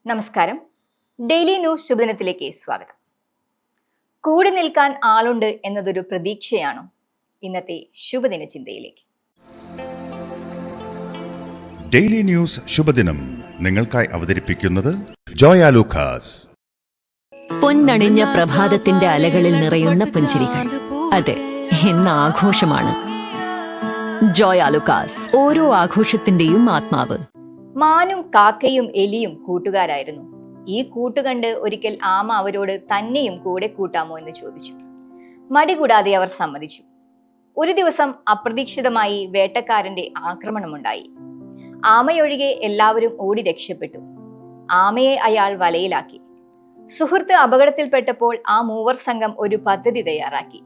നമസ്കാരം. Daily news ശുഭദിനത്തിലേക്ക് സ്വാഗതം. കൂടി നിൽക്കാൻ ആളുണ്ട് എന്നതൊരു പ്രതീക്ഷയാണോ? ഇന്നത്തെ ശുഭദിന ചിന്തയിലേക്ക്. ഡെയിലി ന്യൂസ് ശുഭദിനം നിങ്ങൾക്കായി അവതരിപ്പിക്കുന്നത് ജോയ ലൂക്കാസ്. പൊന്നണിഞ്ഞ പ്രഭാതത്തിന്റെ അലകളിൽ നിറയുന്ന പുഞ്ചിരികൾ. അതെ, ഇന്ന് ആഘോഷമാണ്. ജോയ ലൂക്കാസ്, ഓരോ ആഘോഷത്തിന്റെയും ആത്മാവ്. മാനും കാക്കയും എലിയും കൂട്ടുകാരായിരുന്നു. ഈ കൂട്ടുകണ്ട് ഒരിക്കൽ ആമ അവരോട് തന്നെയും കൂടെ കൂട്ടാമോ എന്ന് ചോദിച്ചു. മടി കൂടാതെ അവർ സമ്മതിച്ചു. ഒരു ദിവസം അപ്രതീക്ഷിതമായി വേട്ടക്കാരന്റെ ആക്രമണമുണ്ടായി. ആമയൊഴികെ എല്ലാവരും ഓടി രക്ഷപ്പെട്ടു. ആമയെ അയാൾ വലയിലാക്കി. സുഹൃത്ത് അപകടത്തിൽപ്പെട്ടപ്പോൾ ആ മൂവർ സംഘം ഒരു പദ്ധതി തയ്യാറാക്കി.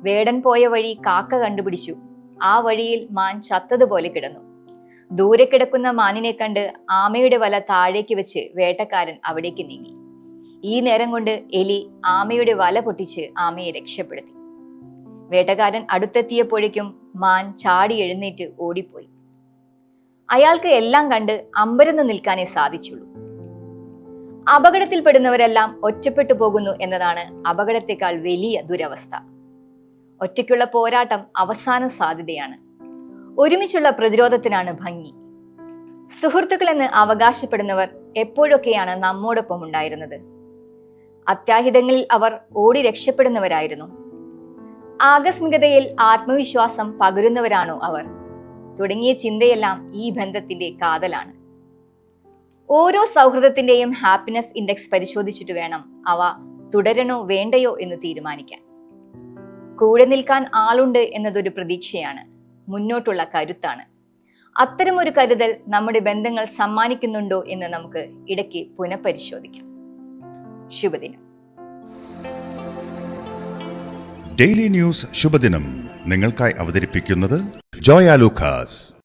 വേടൻ പോയ വഴി കാക്ക കണ്ടുപിടിച്ചു. ആ വഴിയിൽ മാൻ ചത്തതുപോലെ കിടന്നു. ദൂരെ കിടക്കുന്ന മാനിനെ കണ്ട് ആമയുടെ വല താഴേക്ക് വെച്ച് വേട്ടക്കാരൻ അവിടേക്ക് നീങ്ങി. ഈ നേരം കൊണ്ട് എലി ആമയുടെ വല പൊട്ടിച്ച് ആമയെ രക്ഷപ്പെടുത്തി. വേട്ടക്കാരൻ അടുത്തെത്തിയപ്പോഴേക്കും മാൻ ചാടി എഴുന്നേറ്റ് ഓടിപ്പോയി. അയാൾക്ക് എല്ലാം കണ്ട് അമ്പരന്ന് നിൽക്കാനേ സാധിച്ചുള്ളൂ. അപകടത്തിൽപ്പെടുന്നവരെല്ലാം ഒറ്റപ്പെട്ടു പോകുന്നു എന്നതാണ് അപകടത്തെക്കാൾ വലിയ ദുരവസ്ഥ. ഒറ്റയ്ക്കുള്ള പോരാട്ടം അവസാന സാധ്യതയാണ്. ഒരുമിച്ചുള്ള പ്രതിരോധത്തിനാണ് ഭംഗി. സുഹൃത്തുക്കളെന്ന് അവകാശപ്പെടുന്നവർ എപ്പോഴൊക്കെയാണ് നമ്മോടൊപ്പം ഉണ്ടായിരുന്നത്? അത്യാഹിതങ്ങളിൽ അവർ ഓടി രക്ഷപ്പെടുന്നവരായിരുന്നു. ആകസ്മികതയിൽ ആത്മവിശ്വാസം പകരുന്നവരാണോ അവർ? തുടങ്ങിയ ചിന്തയെല്ലാം ഈ ബന്ധത്തിന്റെ കാതലാണ്. ഓരോ സൗഹൃദത്തിന്റെയും ഹാപ്പിനെസ് ഇൻഡെക്സ് പരിശോധിച്ചിട്ട് വേണം അവ തുടരണോ വേണ്ടയോ എന്ന് തീരുമാനിക്കാൻ. കൂടെ നിൽക്കാൻ ആളുണ്ട് എന്നതൊരു പ്രതീക്ഷയാണ്, മുന്നോട്ടുള്ള കരുത്താണ്. അത്തരമൊരു കരുതൽ നമ്മുടെ ബന്ധങ്ങൾ സമ്മാനിക്കുന്നുണ്ടോ എന്ന് നമുക്ക് ഇടയ്ക്ക് പുനഃപരിശോധിക്കാം. ശുഭദിനം. ഡെയിലി ന്യൂസ് ശുഭദിനം നിങ്ങൾക്കായി അവതരിപ്പിക്കുന്നത് ജോയ ലൂക്കാസ്.